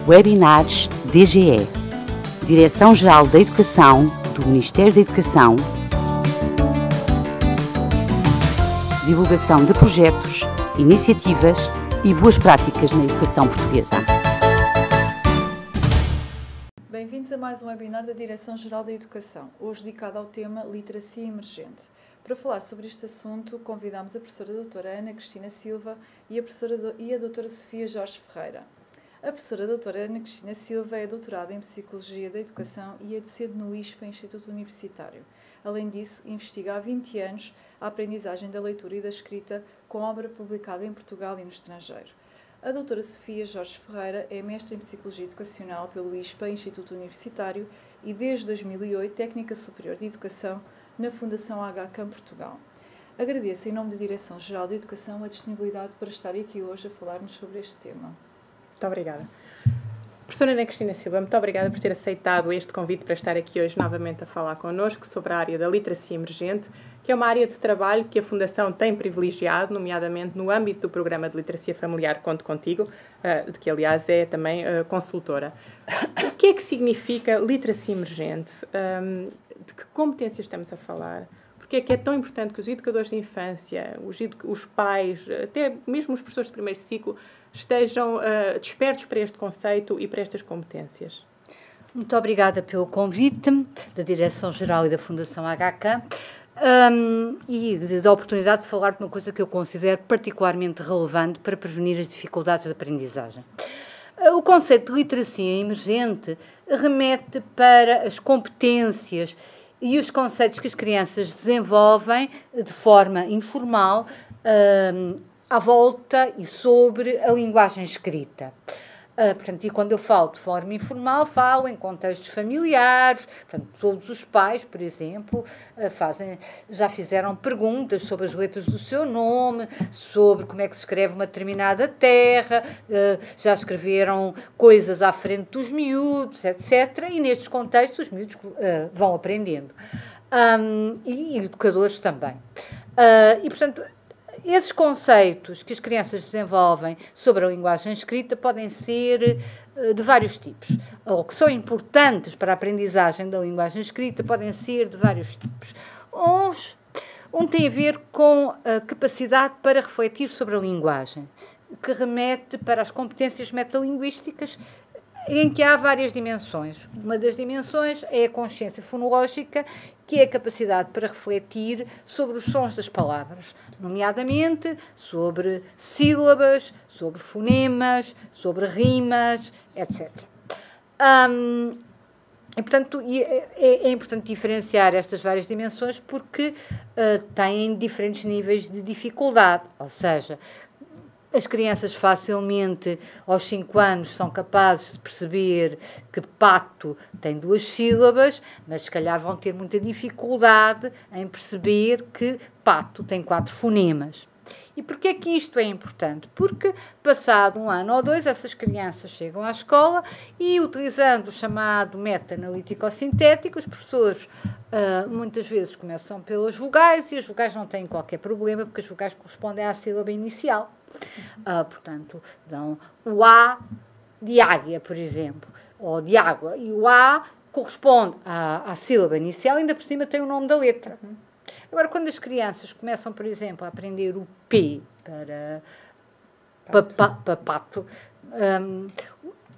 Webinars DGE, Direção-Geral da Educação do Ministério da Educação, divulgação de projetos, iniciativas e boas práticas na educação portuguesa. Bem-vindos a mais um webinar da Direção-Geral da Educação, hoje dedicado ao tema Literacia Emergente. Para falar sobre este assunto, convidamos a professora doutora Ana Cristina Silva e a doutora Sofia Jorge Ferreira. A professora doutora Ana Cristina Silva é doutorada em Psicologia da Educação e é docente no ISPA, Instituto Universitário. Além disso, investiga há 20 anos a aprendizagem da leitura e da escrita com obra publicada em Portugal e no estrangeiro. A doutora Sofia Jorge Ferreira é mestre em Psicologia Educacional pelo ISPA, Instituto Universitário, e desde 2008 técnica superior de Educação na Fundação HCAM Portugal. Agradeço em nome da Direção-Geral da Educação a disponibilidade para estar aqui hoje a falar-nos sobre este tema. Muito obrigada. Professora Ana Cristina Silva, muito obrigada por ter aceitado este convite para estar aqui hoje novamente a falar connosco sobre a área da literacia emergente, que é uma área de trabalho que a Fundação tem privilegiado, nomeadamente no âmbito do programa de literacia familiar Conto Contigo, de que aliás é também consultora. O que é que significa literacia emergente? De que competências estamos a falar? Porque é que é tão importante que os educadores de infância, os pais, até mesmo os professores de primeiro ciclo, estejam despertos para este conceito e para estas competências? Muito obrigada pelo convite da Direção-Geral e da Fundação HCAM e da oportunidade de falar de uma coisa que eu considero particularmente relevante para prevenir as dificuldades de aprendizagem. O conceito de literacia emergente remete para as competências e os conceitos que as crianças desenvolvem de forma informal à volta e sobre a linguagem escrita. Portanto, e quando eu falo de forma informal, falo em contextos familiares. Portanto, todos os pais, por exemplo, já fizeram perguntas sobre as letras do seu nome, sobre como é que se escreve uma determinada terra, já escreveram coisas à frente dos miúdos, etc. E nestes contextos os miúdos vão aprendendo. E educadores também. E, portanto, esses conceitos que as crianças desenvolvem sobre a linguagem escrita podem ser de vários tipos, ou que são importantes para a aprendizagem da linguagem escrita podem ser de vários tipos. Um tem a ver com a capacidade para refletir sobre a linguagem, que remete para as competências metalinguísticas, em que há várias dimensões. Uma das dimensões é a consciência fonológica, que é a capacidade para refletir sobre os sons das palavras, nomeadamente sobre sílabas, sobre fonemas, sobre rimas, etc. E, portanto, é importante diferenciar estas várias dimensões porque têm diferentes níveis de dificuldade, ou seja, as crianças facilmente, aos 5 anos, são capazes de perceber que pato tem 2 sílabas, mas se calhar vão ter muita dificuldade em perceber que pato tem 4 fonemas. E porquê é que isto é importante? Porque, passado 1 ano ou 2, essas crianças chegam à escola e, utilizando o chamado meta-analítico-sintético, os professores muitas vezes começam pelas vogais e as vogais não têm qualquer problema, porque as vogais correspondem à sílaba inicial. Portanto, dão o A de águia, por exemplo, ou de água, e o A corresponde à sílaba inicial, ainda por cima tem o nome da letra. Agora, quando as crianças começam, por exemplo, a aprender o P para pato,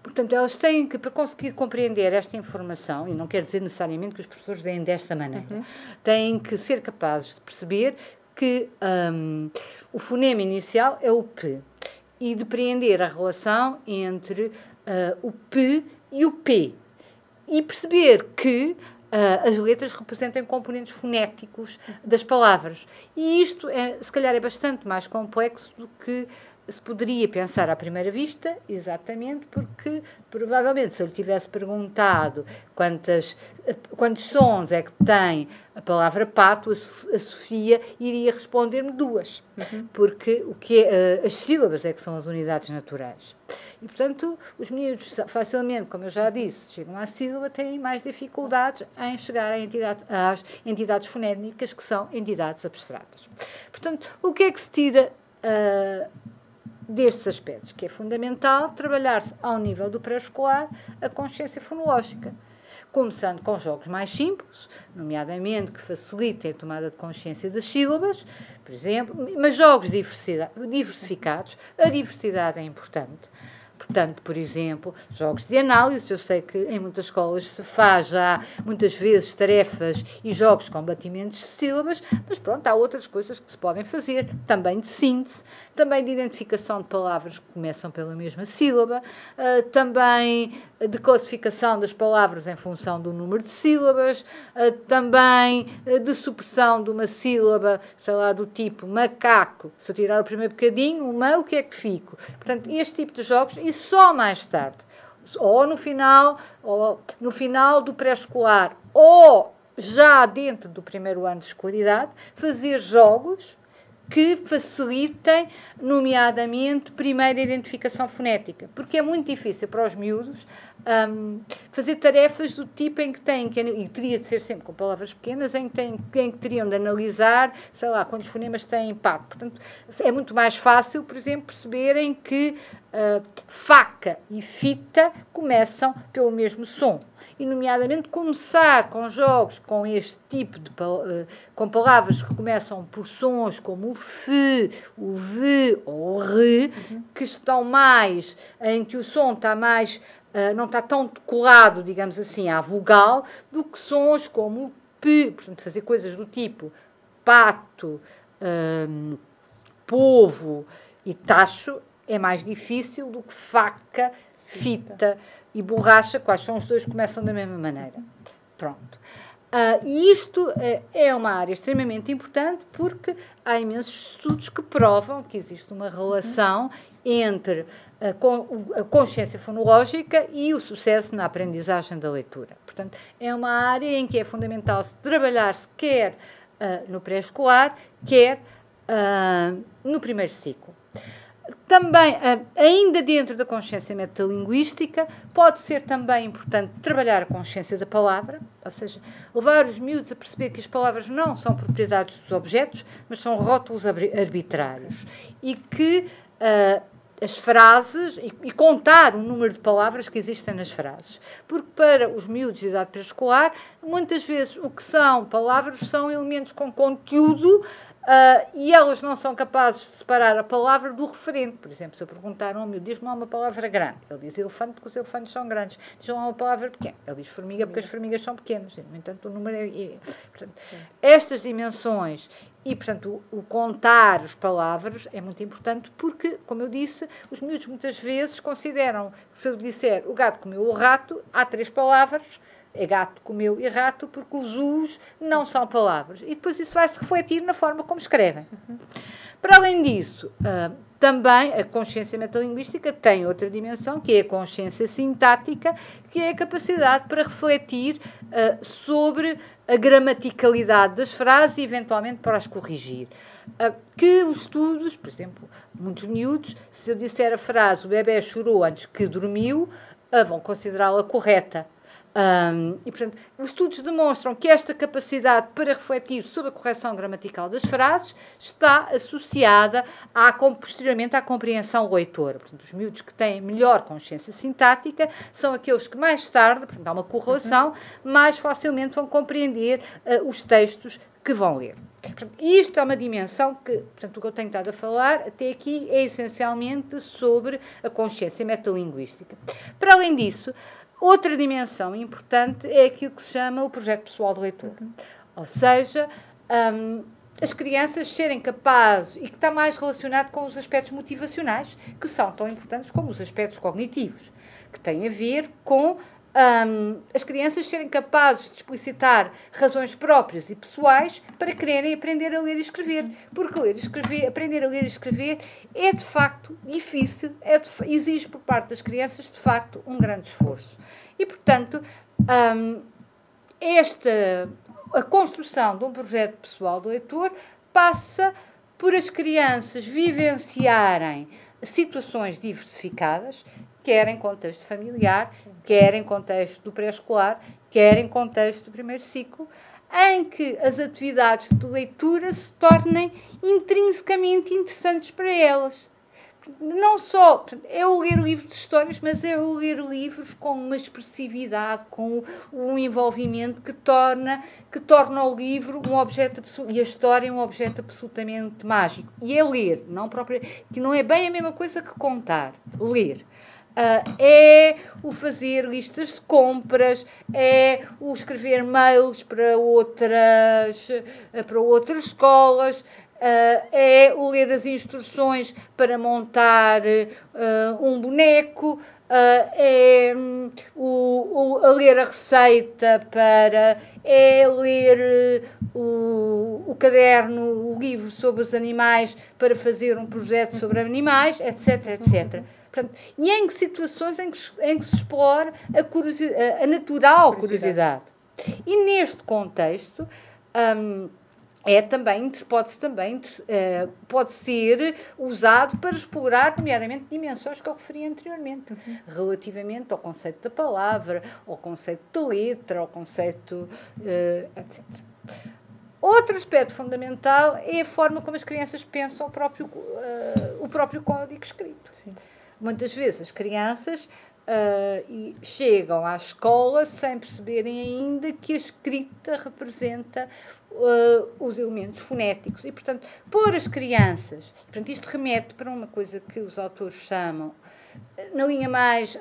portanto, elas têm que, para conseguir compreender esta informação, e não quer dizer necessariamente que os professores deem desta maneira, têm que ser capazes de perceber que o fonema inicial é o P e depreender a relação entre o P e o P e perceber que as letras representam componentes fonéticos das palavras. E isto, se calhar, é bastante mais complexo do que se poderia pensar à primeira vista, exatamente porque, provavelmente, se eu lhe tivesse perguntado quantos sons é que tem a palavra pato, a Sofia iria responder-me 2, porque as sílabas é que são as unidades naturais. E, portanto, os miúdos facilmente, como eu já disse, chegam à sílaba, têm mais dificuldades em chegar às entidades fonéticas, que são entidades abstratas. Portanto, o que é que se tira destes aspectos, que é fundamental trabalhar-se ao nível do pré-escolar a consciência fonológica, começando com jogos mais simples, nomeadamente que facilitem a tomada de consciência das sílabas, por exemplo, mas jogos diversificados. A diversidade é importante. Portanto, por exemplo, jogos de análise. Eu sei que em muitas escolas se faz já, muitas vezes, tarefas e jogos com batimentos de sílabas, mas pronto, há outras coisas que se podem fazer, também de síntese, também de identificação de palavras que começam pela mesma sílaba, também de classificação das palavras em função do número de sílabas, também de supressão de uma sílaba, sei lá, do tipo macaco. Se eu tirar o primeiro bocadinho, o que é que fico? Portanto, este tipo de jogos, e só mais tarde, ou no final do pré-escolar, ou já dentro do primeiro ano de escolaridade, fazer jogos que facilitem, nomeadamente, primeiro a identificação fonética, porque é muito difícil para os miúdos fazer tarefas do tipo em que têm, e teria de ser sempre com palavras pequenas, em que teriam de analisar, sei lá, quantos fonemas têm impacto. Portanto, é muito mais fácil, por exemplo, perceberem que faca e fita começam pelo mesmo som. E, nomeadamente, começar com jogos com este tipo de com palavras que começam por sons como o f, o v ou o r, que estão mais, em que o som está mais, não está tão colado, digamos assim, à vogal, do que sons como o p. Portanto, fazer coisas do tipo pato, povo e tacho é mais difícil do que faca, fita e borracha, quais são os dois que começam da mesma maneira. Pronto. E isto é uma área extremamente importante porque há imensos estudos que provam que existe uma relação entre a consciência fonológica e o sucesso na aprendizagem da leitura. Portanto, é uma área em que é fundamental trabalhar-se quer no pré-escolar, quer no primeiro ciclo. Também, ainda dentro da consciência metalinguística, pode ser também importante trabalhar a consciência da palavra, ou seja, levar os miúdos a perceber que as palavras não são propriedades dos objetos, mas são rótulos arbitrários, e que as frases, e contar o número de palavras que existem nas frases, porque para os miúdos de idade pré-escolar, muitas vezes o que são palavras são elementos com conteúdo, e elas não são capazes de separar a palavra do referente. Por exemplo, se eu perguntar a um miúdo, diz-me lá uma palavra grande, ele diz elefante porque os elefantes são grandes. Diz-me lá uma palavra pequena, ele diz formiga porque as formigas são pequenas. No entanto, o número portanto, estas dimensões e, portanto, o contar as palavras é muito importante porque, como eu disse, os miúdos muitas vezes consideram, se eu disser o gato comeu o rato, há 3 palavras, é gato, comeu e rato, porque os U's não são palavras. E depois isso vai se refletir na forma como escrevem. Para além disso, também a consciência metalinguística tem outra dimensão, que é a consciência sintática, que é a capacidade para refletir sobre a gramaticalidade das frases e, eventualmente, para as corrigir. Que os estudos, por exemplo, muitos miúdos, se eu disser a frase o bebê chorou antes que dormiu, vão considerá-la correta. E, portanto, os estudos demonstram que esta capacidade para refletir sobre a correção gramatical das frases está associada posteriormente à compreensão leitora. Portanto, os miúdos que têm melhor consciência sintática são aqueles que mais tarde, portanto, há uma correlação, mais facilmente vão compreender os textos que vão ler. Portanto, isto é uma dimensão que, portanto, o que eu tenho estado a falar até aqui é essencialmente sobre a consciência metalinguística. Para além disso, outra dimensão importante é aquilo que se chama o projeto pessoal de leitura. Ou seja, as crianças serem capazes, e que está mais relacionado com os aspectos motivacionais, que são tão importantes como os aspectos cognitivos, que têm a ver com as crianças serem capazes de explicitar razões próprias e pessoais para quererem aprender a ler e escrever. Porque aprender a ler e escrever é, de facto, difícil, exige por parte das crianças, de facto, um grande esforço. E, portanto, a construção de um projeto pessoal de leitor passa por as crianças vivenciarem situações diversificadas, quer em contexto familiar, quer em contexto do pré-escolar, quer em contexto do primeiro ciclo, em que as atividades de leitura se tornem intrinsecamente interessantes para elas. não só é o ler livros de histórias, mas é o ler livros com uma expressividade, com um envolvimento que torna o livro um objeto e a história um objeto absolutamente mágico. E é ler, que não é bem a mesma coisa que contar. Ler. É o fazer listas de compras, é o escrever mails para outras escolas, é o ler as instruções para montar um boneco, é a ler a receita é ler o caderno, o livro sobre os animais para fazer um projeto sobre animais, etc, etc. Portanto, e em situações em que se explora a natural curiosidade. E neste contexto, pode ser usado para explorar, nomeadamente, dimensões que eu referi anteriormente, relativamente ao conceito da palavra, ao conceito de letra, ao conceito, etc. Outro aspecto fundamental é a forma como as crianças pensam o próprio código escrito. Sim. Muitas vezes as crianças chegam à escola sem perceberem ainda que a escrita representa os elementos fonéticos. E, portanto, pôr as crianças... Portanto, isto remete para uma coisa que os autores chamam, na linha mais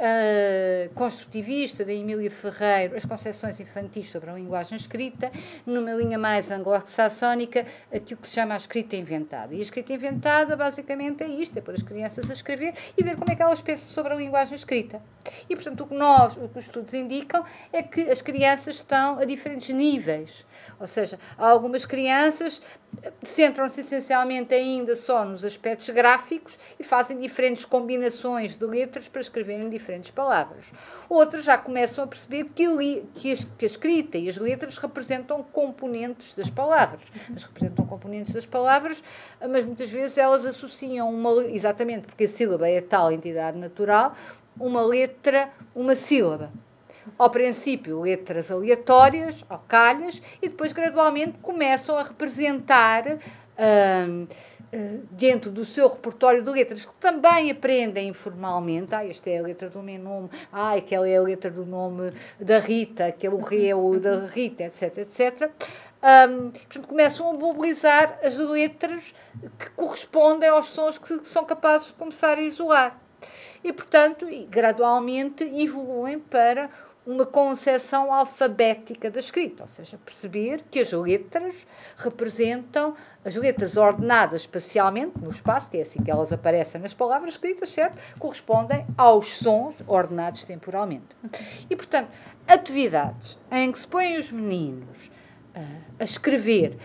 construtivista, da Emília Ferreiro, as concepções infantis sobre a linguagem escrita, numa linha mais anglo-saxónica, aquilo que se chama a escrita inventada. E a escrita inventada, basicamente, é isto, é pôr as crianças a escrever e ver como é que elas pensam sobre a linguagem escrita. E, portanto, o que os estudos indicam é que as crianças estão a diferentes níveis. Ou seja, há algumas crianças centram-se essencialmente ainda só nos aspectos gráficos e fazem diferentes combinações de letras para escreverem diferentes palavras. Outras já começam a perceber que a escrita e as letras representam componentes das palavras. Mas muitas vezes elas associam exatamente porque a sílaba é tal entidade natural, uma letra, uma sílaba. Ao princípio, letras aleatórias, ou calhas, e depois, gradualmente, começam a representar, dentro do seu repertório de letras, que também aprendem informalmente. Esta é a letra do meu nome, aquela é a letra do nome da Rita, aquele o rei é o da Rita, etc, etc. Portanto, começam a mobilizar as letras que correspondem aos sons que são capazes de começar a isolar. E, portanto, gradualmente evoluem para uma concepção alfabética da escrita, ou seja, perceber que as letras representam, as letras ordenadas espacialmente no espaço, que é assim que elas aparecem nas palavras escritas, certo? Correspondem aos sons ordenados temporalmente. E, portanto, atividades em que se põem os meninos a escrever,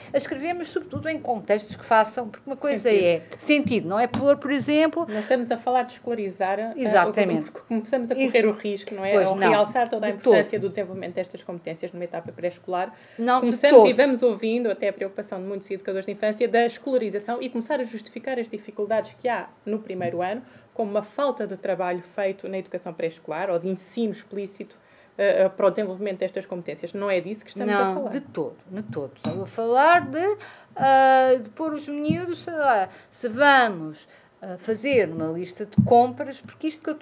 mas sobretudo em contextos que façam, porque uma coisa é sentido, não é pôr, por exemplo... Nós estamos a falar de escolarizar, exatamente. Porque começamos a correr o risco, não é? Ao realçar toda a importância do desenvolvimento destas competências numa etapa pré-escolar. Começamos e vamos ouvindo, até a preocupação de muitos educadores de infância, da escolarização e começar a justificar as dificuldades que há no primeiro ano, como uma falta de trabalho feito na educação pré-escolar ou de ensino explícito para o desenvolvimento destas competências. Não é disso que estamos a falar. Não, de todo. Estamos a falar de pôr os miúdos, sei lá, se vamos fazer uma lista de compras, porque isto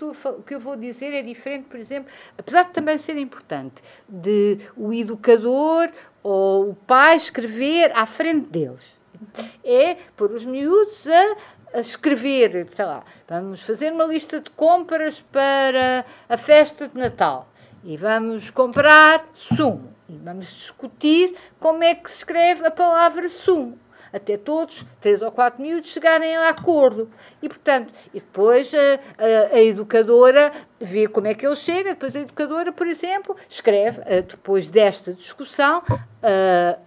que eu vou dizer é diferente, por exemplo, apesar de também ser importante, de o educador ou o pai escrever à frente deles. É pôr os miúdos a escrever, sei lá, vamos fazer uma lista de compras para a festa de Natal. E vamos comprar sumo. E vamos discutir como é que se escreve a palavra sumo. Até todos, 3 ou 4 miúdos, chegarem a acordo. E, portanto, depois a educadora vê como é que ele chega. Depois a educadora, por exemplo, escreve, depois desta discussão,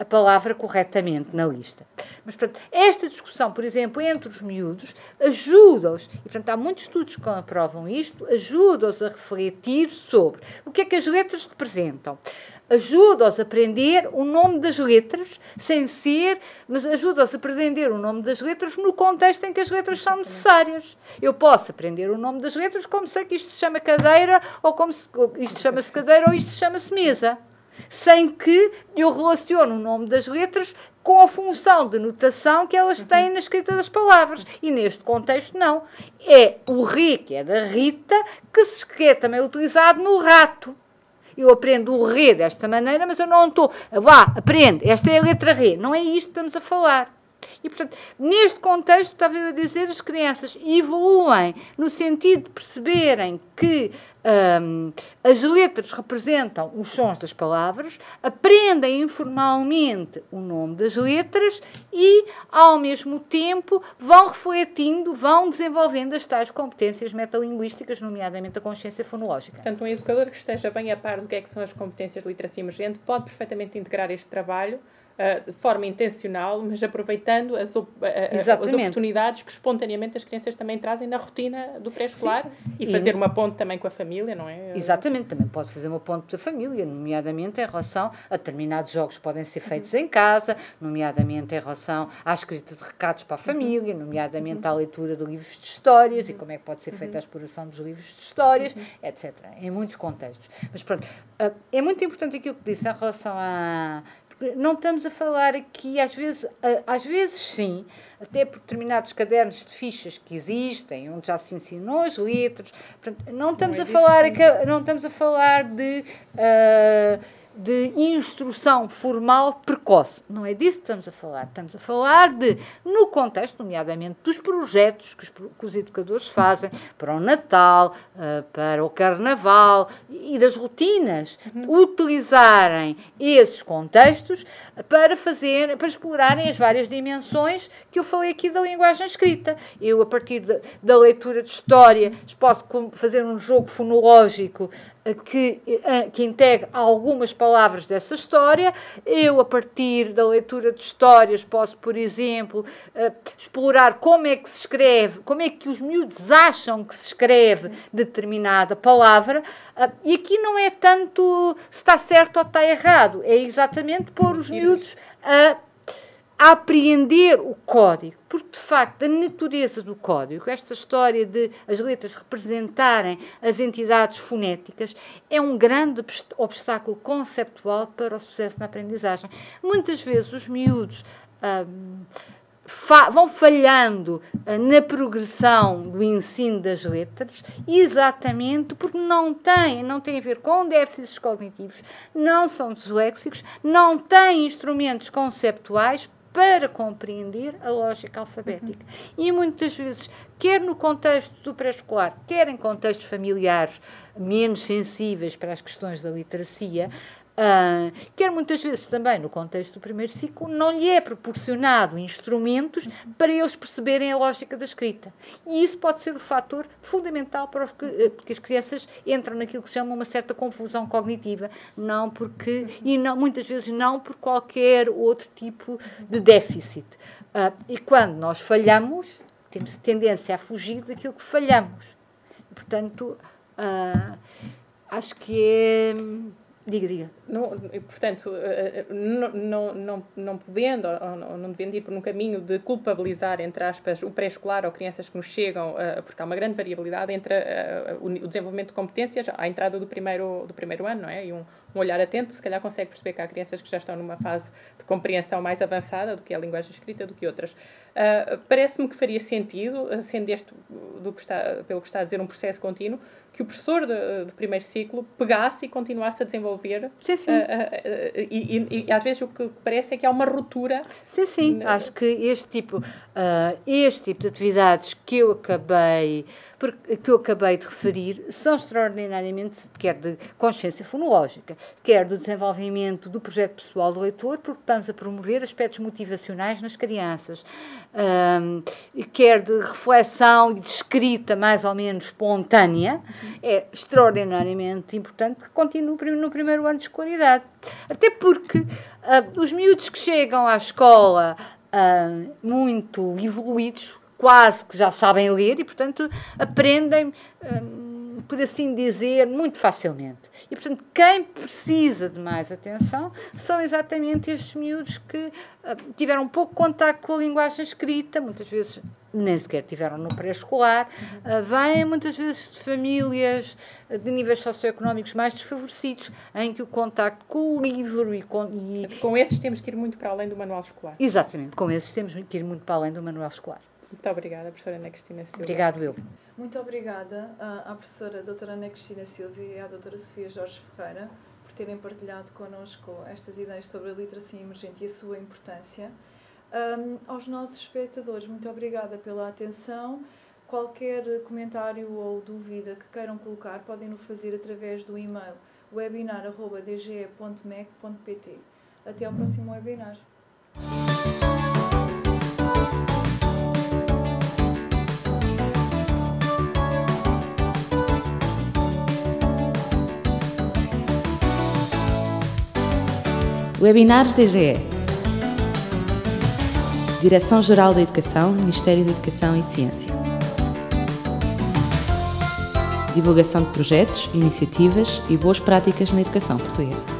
a palavra corretamente na lista. Mas, portanto, esta discussão, por exemplo, entre os miúdos, ajuda-os, e, portanto, há muitos estudos que aprovam isto, ajuda-os a refletir sobre o que é que as letras representam. Ajuda-os a aprender o nome das letras, mas ajuda-os a aprender o nome das letras no contexto em que as letras são necessárias. Eu posso aprender o nome das letras como sei que isto se chama cadeira, ou como isto chama-se cadeira, ou isto chama-se mesa. sem que eu relacione o nome das letras com a função de notação que elas têm na escrita das palavras. E neste contexto, não. É o RE, que é da Rita, que é também utilizado no rato. Eu aprendo o RE desta maneira, mas eu não estou... Vá, aprende, esta é a letra RE. Não é isto que estamos a falar. E, portanto, neste contexto, estava eu a dizer, as crianças evoluem no sentido de perceberem que as letras representam os sons das palavras, aprendem informalmente o nome das letras e, ao mesmo tempo, vão refletindo, vão desenvolvendo as tais competências metalinguísticas, nomeadamente a consciência fonológica. Portanto, um educador que esteja bem a par do que é que são as competências de literacia emergente pode perfeitamente integrar este trabalho de forma intencional, mas aproveitando as oportunidades que espontaneamente as crianças também trazem na rotina do pré-escolar e fazer uma ponte também com a família, não é? Exatamente, também pode fazer uma ponte com a família, nomeadamente em relação a determinados jogos que podem ser feitos em casa, nomeadamente em relação à escrita de recados para a família, nomeadamente à leitura de livros de histórias e como é que pode ser feita a exploração dos livros de histórias, etc. Em muitos contextos. Mas pronto, é muito importante aquilo que disse em relação a... Não estamos a falar aqui, às vezes sim, até por determinados cadernos de fichas que existem, onde já se ensinou as letras. Portanto, não estamos a falar de instrução formal precoce. Não é disso que estamos a falar. Estamos a falar de, no contexto, nomeadamente, dos projetos que os educadores fazem para o Natal, para o Carnaval e das rotinas, utilizarem esses contextos para explorarem as várias dimensões que eu falei aqui da linguagem escrita. Eu, a partir da leitura de história, posso fazer um jogo fonológico que integra algumas palavras dessa história. Eu, a partir da leitura de histórias, posso, por exemplo, explorar como é que se escreve, como é que os miúdos acham que se escreve determinada palavra. E aqui não é tanto se está certo ou está errado, é exatamente pôr os miúdos a apreender o código, porque de facto a natureza do código, esta história de as letras representarem as entidades fonéticas, é um grande obstáculo conceptual para o sucesso na aprendizagem. Muitas vezes os miúdos vão falhando na progressão do ensino das letras, exatamente porque não tem a ver com déficits cognitivos, não são disléxicos, não têm instrumentos conceptuais para compreender a lógica alfabética. E muitas vezes, quer no contexto do pré-escolar, quer em contextos familiares menos sensíveis para as questões da literacia, quer muitas vezes também no contexto do primeiro ciclo, não lhe é proporcionado instrumentos para eles perceberem a lógica da escrita. E isso pode ser o fator fundamental para porque as crianças entram naquilo que se chama uma certa confusão cognitiva, muitas vezes não por qualquer outro tipo de déficit. E quando nós falhamos, temos tendência a fugir daquilo que falhamos. E, portanto, acho que é... Diga. Portanto, não podendo ou não devendo ir por um caminho de culpabilizar, entre aspas, o pré-escolar ou crianças que nos chegam, porque há uma grande variabilidade entre o desenvolvimento de competências à entrada do primeiro ano, não é? E um olhar atento, se calhar consegue perceber que há crianças que já estão numa fase de compreensão mais avançada do que a linguagem escrita do que outras. Parece-me que faria sentido, sendo este, pelo que está a dizer, um processo contínuo, que o professor de primeiro ciclo pegasse e continuasse a desenvolver. Sim. E às vezes o que parece é que há uma ruptura. Sim. Acho que este tipo de atividades que eu acabei de referir são extraordinariamente, quer de consciência fonológica, quer do desenvolvimento do projeto pessoal do leitor, porque estamos a promover aspectos motivacionais nas crianças, quer de reflexão e de escrita mais ou menos espontânea. É extraordinariamente importante que continue no primeiro ano de escolaridade. Até porque os miúdos que chegam à escola muito evoluídos, quase que já sabem ler e, portanto, aprendem, por assim dizer, muito facilmente. E, portanto, quem precisa de mais atenção são exatamente estes miúdos que tiveram pouco contacto com a linguagem escrita, muitas vezes nem sequer tiveram no pré-escolar, vêm muitas vezes de famílias de níveis socioeconómicos mais desfavorecidos, em que o contacto com o livro Com esses temos que ir muito para além do manual escolar. Exatamente, com esses temos que ir muito para além do manual escolar. Muito obrigada, professora Ana Cristina Silva. Obrigado, eu. Muito obrigada à professora doutora Ana Cristina Silva e à doutora Sofia Jorge Ferreira por terem partilhado connosco estas ideias sobre a literacia emergente e a sua importância. Aos nossos espectadores, muito obrigada pela atenção. Qualquer comentário ou dúvida que queiram colocar, podem o fazer através do e-mail webinar@dge.mec.pt. Até ao próximo webinar. Webinars DGE. Direção-Geral da Educação, Ministério da Educação e Ciência. Divulgação de projetos, iniciativas e boas práticas na educação portuguesa.